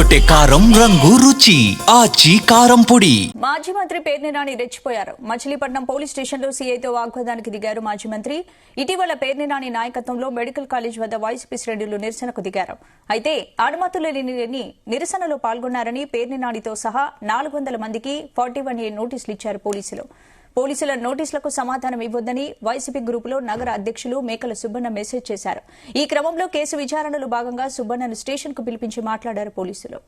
అదరగొట్టే కారం రంగు రుచి ఆచి కారం పొడి. మాజీ మంత్రి పేర్ని నాని రెచ్చిపోయారు. మచిలీపట్నం పోలీస్ స్టేషన్లో సీఐతో వాగ్వాదానికి దిగారు మాజీ మంత్రి. ఇటీవల పేర్ని నాని నాయకత్వంలో మెడికల్ కాలేజ్ వద్ద వైసీపీ శ్రేణులు నిరసనకు దిగారు. అయితే అనుమతులు లేని నిరసనలో పాల్గొన్నారని పేర్ని నానితో సహా 400 మందికి 41A నోటీసులు ఇచ్చారు పోలీసులు. పోలీసుల నోటీసులకు సమాధానం ఇవ్వొద్దని వైసీపీ గ్రూపులో నగర అధ్యక్షులు మేకల సుబ్బన్న మెసేజ్ చేశారు. ఈ క్రమంలో కేసు విచారణలో భాగంగా సుబ్బన్నను స్టేషన్ కు పిలిపించి మాట్లాడారు పోలీసులు.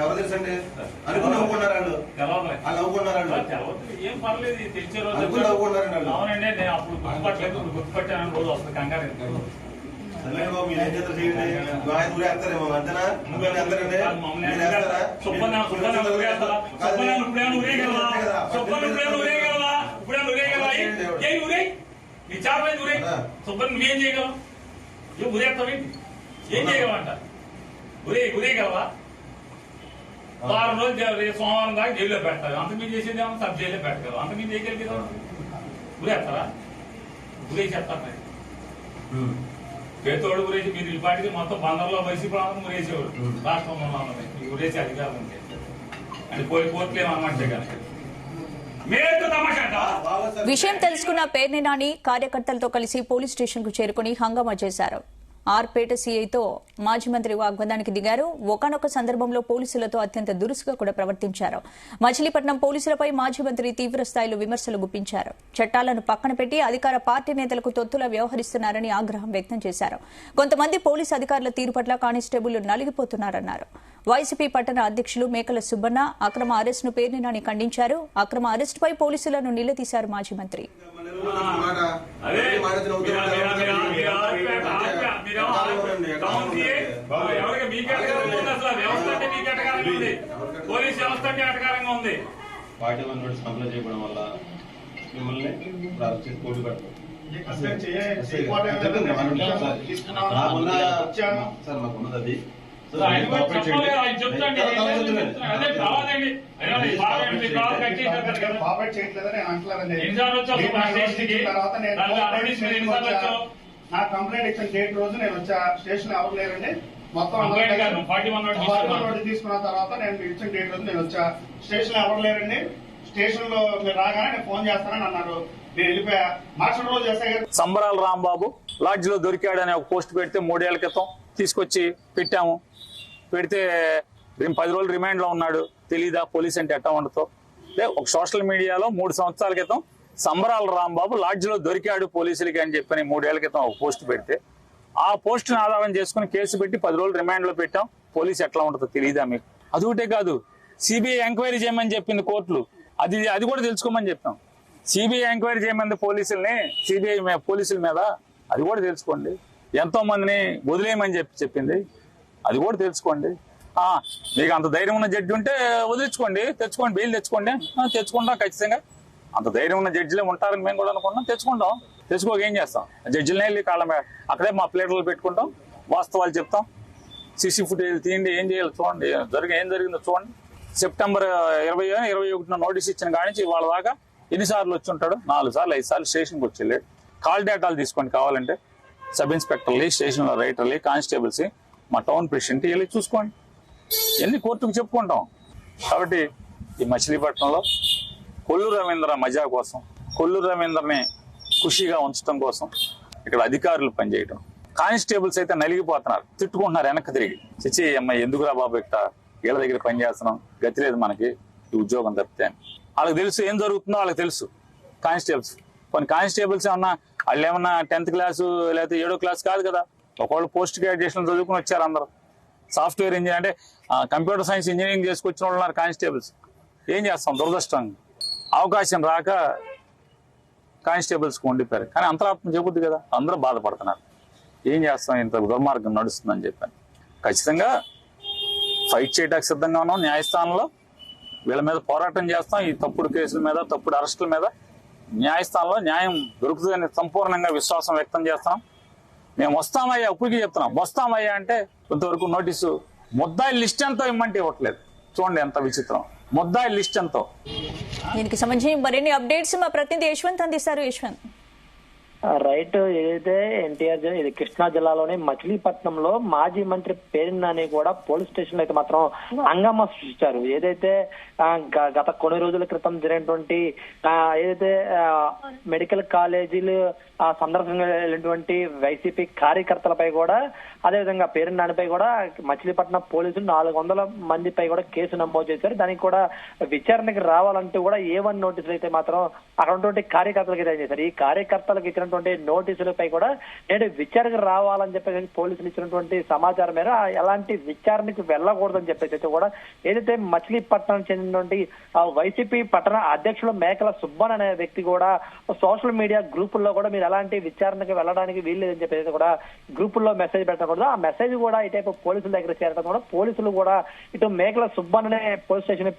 ఎవరు తెలుసండి అనుకుని నవ్వుకున్నారు వాళ్ళు నవ్వుకున్నారు ఏం పర్లేదు తెచ్చే రోజు అవునండి నేను అప్పుడు గుర్తుపట్టలేదు గుర్తుపట్టాను రోజు వస్తుంది కంగారు బాబు మీరు ఏం చేస్తారు చేయండి ఊరు వేస్తారేమో అంతేనా సుబ్బన్ నువ్వేం చేయగలవు ఏం ఊరేస్తావేంటి ఏం చేయగలవంట ఊరేగలవా వారం రోజులు సోమవారం దాకా జైల్లో పెడతారు అంత మీరు చేసేది ఏమన్నా సబ్ జైల్లో పెట్టగలరు అంత మీరు చేయగలిగేదా ఊరేస్తారా ఊరేసేస్తారు పేతోడు ఊరేసి మీరు ఈ పాటికి మొత్తం బందర్లో వైసీపీ ఊరేసేవాడు రాష్ట్రంలో ఉన్నది మీకు ఊరేసి అధికారం ఉంది అని కోర్టులేమో అనమంటే కనుక విషయం తెలుసుకున్న పేర్ని నాని కార్యకర్తలతో కలిసి పోలీస్ స్టేషన్ కు చేరుకుని హంగామా చేశారు. ఆర్పేట సీఐతో మాజీ మంత్రి వాగ్వాదానికి దిగారు. ఒకనొక సందర్భంలో పోలీసులతో అత్యంత దురుసుగా కూడా ప్రవర్తించారు. మచిలీపట్నం పోలీసులపై మాజీ మంత్రి తీవ్ర స్థాయిలో విమర్శలు గుప్పించారు. చట్టాలను పక్కన పెట్టి అధికార పార్టీ నేతలకు తొత్తులా వ్యవహరిస్తున్నారని ఆగ్రహం వ్యక్తం చేశారు. కొంతమంది పోలీసు అధికారుల తీరు పట్ల కానిస్టేబుల్ నలిగిపోతున్నారన్నారు. వైసీపీ పట్టణ అధ్యక్షులు మేకల సుబ్బన్న అక్రమ అరెస్టును పేర్ని నాని ఖండించారు. అక్రమ అరెస్టుపై పోలీసులను నిలదీశారు మాజీ మంత్రి. పోలీస్ వ్యవస్థ అటకారంగా ఉంది. పార్టీ కంప్లైంట్ చేయడం వల్ల మిమ్మల్ని పోటీ పెడతాం సార్ మాకున్నది నా కంప్లైంట్ ఇచ్చిన డేట్ రోజు నేను వచ్చా స్టేషన్ ఎవరు లేరండి మొత్తం తీసుకున్న తర్వాత నేను ఇచ్చిన డేట్ రోజు నేను వచ్చా స్టేషన్ ఎవరు లేరండి స్టేషన్ లో మీరు రాగానే నేను ఫోన్ చేస్తానని అన్నారు. నేను వెళ్ళిపోయా. మరుసటి రోజు ఎస్ఐ గారు సంబరాల రాంబాబు లాడ్జ్ లో దొరికాడని ఒక పోస్ట్ పెడితే 3 ఏళ్ల క్రితం తీసుకొచ్చి పెట్టాము. పెడితే 10 రోజులు రిమాండ్ లో ఉన్నాడు. తెలీదా పోలీస్ అంటే ఎట్టా ఉండతో? ఒక సోషల్ మీడియాలో 3 సంవత్సరాల క్రితం సంబరాల రాంబాబు లాడ్జ్ లో దొరికాడు పోలీసులకి అని చెప్పని 3 ఏళ్ల క్రితం ఒక పోస్ట్ పెడితే ఆ పోస్టును ఆధారం చేసుకుని కేసు పెట్టి 10 రోజులు రిమాండ్ లో పెట్టాం. పోలీసు ఎట్లా ఉంటుందో తెలీదా మీకు? అదొకటే కాదు, సిబిఐ ఎంక్వైరీ చేయమని చెప్పింది కోర్టులు. అది కూడా తెలుసుకోమని చెప్పాం. సిబిఐ ఎంక్వైరీ చేయమంది పోలీసుల్ని, సిబిఐ పోలీసుల మీద అది కూడా తెలుసుకోండి. ఎంతో మందిని వదిలేయమని చెప్పింది, అది కూడా తెలుసుకోండి. మీకు అంత ధైర్యం ఉన్న జడ్జి ఉంటే వదిలించుకోండి, తెచ్చుకోండి, బెయిల్ తెచ్చుకోండి. తెచ్చుకుంటాం ఖచ్చితంగా. అంత ధైర్యం ఉన్న జడ్జిలే ఉంటారని మేము కూడా అనుకున్నాం. తెచ్చుకుంటాం. తెచ్చుకోక ఏం చేస్తాం? జడ్జిలనే వెళ్ళి కాళ్ళ మీద అక్కడే మా ప్లేట్లు పెట్టుకుంటాం, వాస్తవాలు చెప్తాం. సీసీ ఫుటేజ్ తీయండి, ఏం చేయాలి చూడండి, ఏం జరిగిందో చూడండి. సెప్టెంబర్ 20-21 నోటీస్ ఇచ్చిన కానించి వాళ్ళ దాకా ఎన్నిసార్లు వచ్చి ఉంటాడు? 4 సార్లు 5 సార్లు స్టేషన్కి వచ్చి వెళ్ళాడు. కాల్ డేటాలు తీసుకోండి కావాలంటే, సబ్ ఇన్స్పెక్టర్లు, స్టేషన్లో రైటర్లు, కానిస్టేబుల్స్, మా టౌన్ ప్రెసిడెంట్ వెళ్ళి చూసుకోండి. ఎన్ని కోర్టుకు చెప్పుకుంటాం. కాబట్టి ఈ మచిలీపట్నంలో కొల్లు రవీంద్ర మజా కోసం, కొల్లు రవీంద్రని ఖుషిగా ఉంచడం కోసం ఇక్కడ అధికారులు పనిచేయడం. కానిస్టేబుల్స్ అయితే నలిగిపోతున్నారు, తిట్టుకుంటున్నారు వెనక్కి తిరిగి. చిచ్చి అమ్మాయి ఎందుకురా బాబు ఇట్ట వీళ్ళ దగ్గర పనిచేస్తున్నాం, గతి లేదు మనకి ఈ ఉద్యోగం తప్పితే అని. వాళ్ళకి తెలుసు ఏం జరుగుతుందో, వాళ్ళకి తెలుసు. కానిస్టేబుల్స్ కొన్ని కానిస్టేబుల్స్ ఏమన్నా వాళ్ళు ఏమన్నా 10th క్లాసు లేకపోతే 7వ క్లాస్ కాదు కదా. ఒకళ్ళు పోస్ట్ గ్రాడ్యుయేషన్ చదువుకుని వచ్చారు. అందరూ సాఫ్ట్వేర్ ఇంజనీర్ అంటే కంప్యూటర్ సైన్స్ ఇంజనీరింగ్ చేసుకొచ్చిన వాళ్ళు ఉన్నారు కానిస్టేబుల్స్. ఏం చేస్తాం, దురదృష్టం. అవకాశం రాక కానిస్టేబుల్స్కి ఉండిపోయారు. కానీ అంతరాత్మ చెబుద్ది కదా, అందరూ బాధపడుతున్నారు. ఏం చేస్తాం, ఇంత దుర్మార్గం నడుస్తుందని చెప్పాను. ఖచ్చితంగా ఫైట్ చేయడానికి సిద్ధంగా ఉన్నాం. న్యాయస్థానంలో వీళ్ళ మీద పోరాటం చేస్తాం. ఈ తప్పుడు కేసుల మీద, తప్పుడు అరెస్టుల మీద న్యాయస్థానంలో న్యాయం దొరుకుతుందని సంపూర్ణంగా విశ్వాసం వ్యక్తం చేస్తాం. మేము వస్తామయ్యా, ఇప్పటికీ చెప్తున్నాం వస్తామయ్యా అంటే కొంతవరకు నోటీసు ముద్దాయి లిస్ట్ ఎంతో ఇమ్మంటే ఇవ్వట్లేదు. చూడండి ఎంత విచిత్రం, ముద్దాయి లిస్ట్ ఎంతో. దీనికి సంబంధించి మరిన్ని అప్డేట్స్ మా ప్రతినిధి యశ్వంత్ అందిస్తారు. యశ్వంత్. రైట్, ఏదైతే ఎన్టీఆర్ ఇది కృష్ణా జిల్లాలోని మచిలీపట్నంలో మాజీ మంత్రి పేర్ని నాని కూడా పోలీస్ స్టేషన్ లో అయితే మాత్రం హంగామా సృష్టించారు. ఏదైతే గత కొన్ని రోజుల క్రితం జరిగినటువంటి ఏదైతే మెడికల్ కాలేజీలు సందర్శనగా వెళ్ళినటువంటి వైసీపీ కార్యకర్తలపై కూడా, అదేవిధంగా పేర్ని నానిపై కూడా మచిలీపట్నం పోలీసులు 400 మందిపై కూడా కేసు నమోదు చేశారు. దానికి కూడా విచారణకి రావాలంటూ కూడా A1 నోటీసులు అయితే మాత్రం అక్కడ ఉన్నటువంటి కార్యకర్తలకు అయితే చేశారు. ఈ కార్యకర్తలకు ఇచ్చినటువంటి నోటీసులపై కూడా నేడు విచారణకు రావాలని చెప్పేసి పోలీసులు ఇచ్చినటువంటి సమాచారం మేర ఎలాంటి విచారణకు వెళ్ళకూడదని చెప్పేసి అయితే కూడా ఏదైతే మచిలీపట్నం చెందినటువంటి వైసీపీ పట్టణ అధ్యక్షులు మేకల సుబ్బన్ అనే వ్యక్తి కూడా సోషల్ మీడియా గ్రూపుల్లో కూడా మీరు ఎలాంటి విచారణకు వెళ్ళడానికి వీల్లేదని చెప్పేసి కూడా గ్రూపుల్లో మెసేజ్ పెట్టకూడదు. ఆ మెసేజ్ కూడా ఇటైపు పోలీసుల దగ్గర చేరడం కూడా పోలీసులు కూడా ఇటు మేకల సుబ్బన్ అనే పోలీస్ స్టేషన్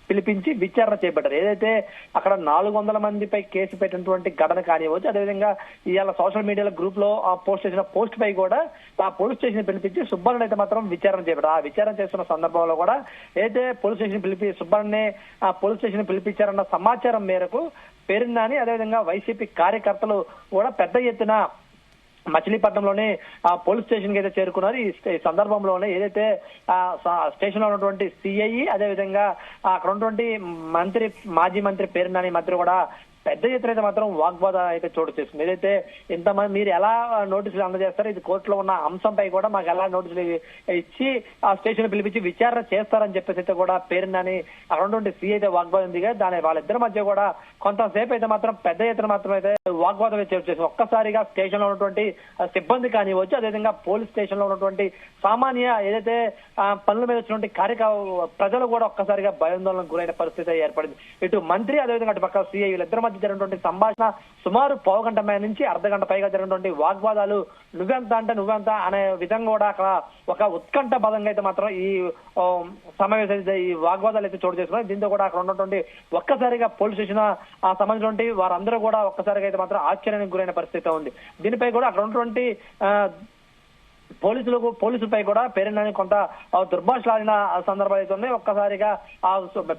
పిలిపించి విచారణ చేపట్టారు. ఏదైతే అక్కడ 400 మందిపై కేసు పెట్టినటువంటి ఘటన కానివ్వచ్చు, అదేవిధంగా ఇవాళ సోషల్ మీడియాలో గ్రూప్ లో పోస్ట్ చేసిన పోస్ట్ పై కూడా ఆ పోలీస్ స్టేషన్ పిలిపించి సుబ్బన్ అయితే మాత్రం విచారణ చేపట్టారు. ఆ విచారణ చేస్తున్న సందర్భంలో కూడా ఏదైతే పోలీస్ స్టేషన్ సుబ్బన్ ఆ పోలీస్ స్టేషన్ పిలిపించారన్న సమాచారం మేరకు పేర్ని నాని అదేవిధంగా వైసీపీ కార్యకర్తలు కూడా పెద్ద ఎత్తున మచిలీపట్నంలోనే ఆ పోలీస్ స్టేషన్ కి అయితే చేరుకున్నారు. ఈ సందర్భంలోనే ఏదైతే స్టేషన్ లో ఉన్నటువంటి సిఐ అదేవిధంగా అక్కడ ఉన్నటువంటి మాజీ మంత్రి పేర్ని నాని మధ్య కూడా పెద్ద ఎత్తున అయితే మాత్రం వాగ్వాదం అయితే చోటు చేస్తుంది. ఏదైతే ఇంతమంది మీరు ఎలా నోటీసులు అందజేస్తారు, ఇది కోర్టులో ఉన్న అంశంపై కూడా మాకు ఎలా నోటీసులు ఇచ్చి ఆ స్టేషన్ పిలిపించి విచారణ చేస్తారని చెప్పేసి అయితే కూడా పేర్ని నాని అక్కడ ఉన్నటువంటి సిఐ అయితే వాగ్వాదం దిగా దాని వాళ్ళిద్దరి మధ్య కూడా కొంతసేపు అయితే మాత్రం పెద్ద ఎత్తున మాత్రం అయితే వాగ్వాదం అయితే చోటు చేస్తుంది. ఒక్కసారిగా స్టేషన్ లో ఉన్నటువంటి సిబ్బంది కానివచ్చు, అదేవిధంగా పోలీస్ స్టేషన్ లో ఉన్నటువంటి సామాన్య ఏదైతే పనుల మీద వచ్చినటువంటి ప్రజలు కూడా ఒక్కసారిగా భయాందోళనకు గురైన పరిస్థితి ఏర్పడింది. ఇటు మంత్రి అదేవిధంగా అటు పక్క సిఐ వీళ్ళిద్దరి మధ్య జరిగినటువంటి సంభాషణ సుమారు పావుగంట నుంచి అర్ధగంట పైగా జరిగినటువంటి వాగ్వాదాలు నువ్వెంత అంటే నువ్వెంత అనే విధంగా కూడా అక్కడ ఒక ఉత్కంఠ పదంగా అయితే మాత్రం ఈ సమావేశం ఈ వాగ్వాదాలు అయితే చోటు చేసుకున్నాయి. దీంతో కూడా అక్కడ ఉన్నటువంటి ఒక్కసారిగా పోలీస్ స్టేషన్ సంబంధించినటువంటి వారందరూ కూడా ఒక్కసారిగా అయితే మాత్రం ఆశ్చర్యానికి గురైన పరిస్థితి ఉంది. దీనిపై కూడా అక్కడ ఉన్నటువంటి పోలీసులపై కూడా పేర్ని నాని కొంత దుర్భాషలాడిన సందర్భాలు అయితే ఉన్నాయి. ఒక్కసారిగా ఆ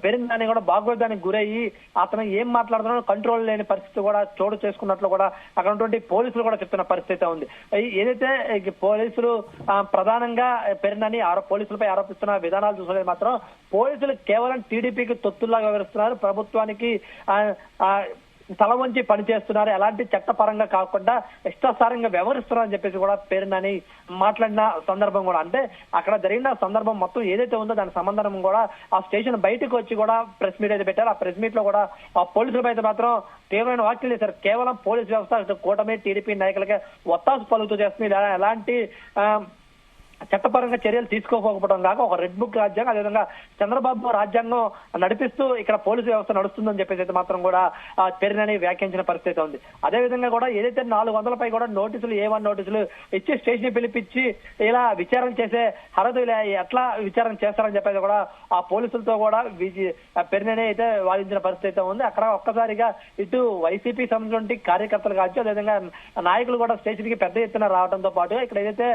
పేర్ని నాని కూడా భాగోద్యానికి గురయ్యి అతను ఏం మాట్లాడుతున్నాడో కంట్రోల్ లేని పరిస్థితి కూడా చోటు చేసుకున్నట్లు కూడా అక్కడ ఉన్నటువంటి పోలీసులు కూడా చెప్తున్న పరిస్థితి ఉంది. ఏదైతే పోలీసులు ప్రధానంగా పేర్ని నాని పోలీసులపై ఆరోపిస్తున్న విధానాలు చూసుకునేది మాత్రం పోలీసులు కేవలం టీడీపీకి తొత్తుల్లాగా వివరిస్తున్నారు, ప్రభుత్వానికి తల వంచి పనిచేస్తున్నారు, ఎలాంటి చట్టపరంగా కాకుండా ఇష్టాసారంగా వ్యవహరిస్తున్నారని చెప్పేసి కూడా పేర్ని నాని మాట్లాడిన సందర్భం కూడా, అంటే అక్కడ జరిగిన సందర్భం మొత్తం ఏదైతే ఉందో దాని సంబంధం కూడా ఆ స్టేషన్ బయటకు వచ్చి కూడా ప్రెస్ మీట్ అయితే పెట్టారు. ఆ ప్రెస్ మీట్ లో కూడా ఆ పోలీసులపై అయితే మాత్రం తీవ్రమైన వ్యాఖ్యలు చేశారు. కేవలం పోలీసు వ్యవస్థ కూటమి టీడీపీ నాయకులకే ఒత్తాసు పలుకుతూ చేస్తుంది, ఎలాంటి చట్టపరంగా చర్యలు తీసుకోకపోవడం కాక ఒక రెడ్ బుక్ రాజ్యాంగం అదేవిధంగా చంద్రబాబు రాజ్యాంగం నడిపిస్తూ ఇక్కడ పోలీసు వ్యవస్థ నడుస్తుందని చెప్పేసి అయితే మాత్రం కూడా పేర్ని నాని వ్యాఖ్యానించిన పరిస్థితి ఉంది. అదేవిధంగా కూడా ఏదైతే 400 పై కూడా నోటీసులు A1 నోటీసులు ఇచ్చి స్టేషన్ పిలిపించి ఇలా విచారణ చేసే అర్హత ఎట్లా విచారణ చేస్తారని చెప్పేసి కూడా ఆ పోలీసులతో కూడా పేర్ని నాని అయితే వాదించిన పరిస్థితి ఉంది. అక్కడ ఒక్కసారిగా ఇటు వైసీపీ సంబంధించిన కార్యకర్తలు కావచ్చు అదేవిధంగా నాయకులు కూడా స్టేషన్ కి పెద్ద ఎత్తున రావడంతో పాటు ఇక్కడ ఏదైతే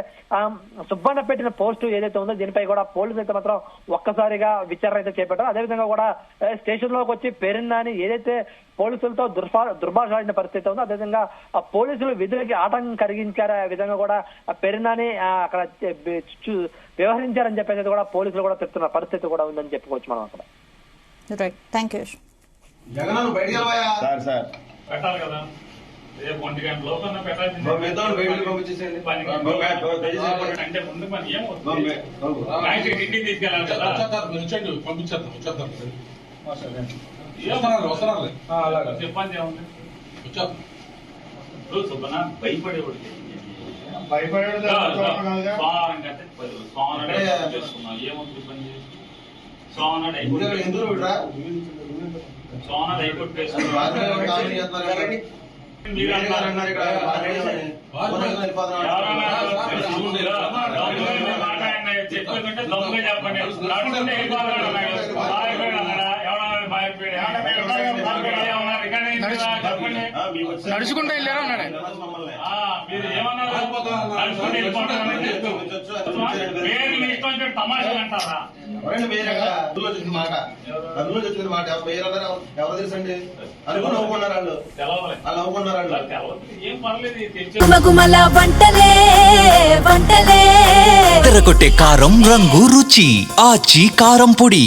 సుబ్బన్న పెట్టిన పోస్టు ఏదైతే ఉందో దీనిపై కూడా పోలీసులు అయితే మాత్రం ఒక్కసారిగా విచారణ అయితే చేపట్టారు. అదేవిధంగా కూడా స్టేషన్ లోకి వచ్చి పేర్ని నాని ఏదైతే పోలీసులతో దుర్భాషలాడిన పరిస్థితి ఉందో అదేవిధంగా ఆ పోలీసులు విధులకి ఆటంకం కలిగించారు, ఆ విధంగా కూడా పేర్ని నాని అక్కడ వ్యవహరించారని చెప్పేసి కూడా పోలీసులు కూడా చెప్తున్న పరిస్థితి కూడా ఉందని చెప్పుకోవచ్చు మనం అక్కడ. Thank you. జగన్ బయటికి వెళ్ళవా సార్ పెట్టాలి కదా, రేపు 1 గంట లోపల పెట్టాల్సింది అంటే ముందు మన ఏమవుతుంది ఇంటికి తీసుకెళ్ళాలి కదా, చెప్పండి ఏముంది సుబ్బన భయపడేవాడు చేసుకున్నాం ఏముంది ఇబ్బంది సోనాడు హైకోర్టు చెప్తుంటే దొంగ చెప్పండి ఎవరైనా చెప్పండి. నడుచుకుంటూ వెళ్ళారా అన్నాడు. మమ్మల్ని మీరు ఏమన్నారు? నడుచుకుంటూ వెళ్ళిపోతామని చెప్పు. పేరు మీ ఇష్టం వచ్చి తమాషాలు అంటారా? ఎవరండి పేరు ఎక్కడ? అందులో వచ్చింది మాట, అందులో వచ్చింది మాట. పేరు అందరూ ఎవరు తెలుసండి? అనుకుని నవ్వుకున్నారు వాళ్ళు, తెలవలే. వాళ్ళు నవ్వుకున్నారు వాళ్ళు. తెలవదు. ఏం పర్లేదు, తెలిసి గుమగుమల వంటలే వంటలే తెరకొట్టే కారం రంగు రుచి ఆచి కారం పొడి.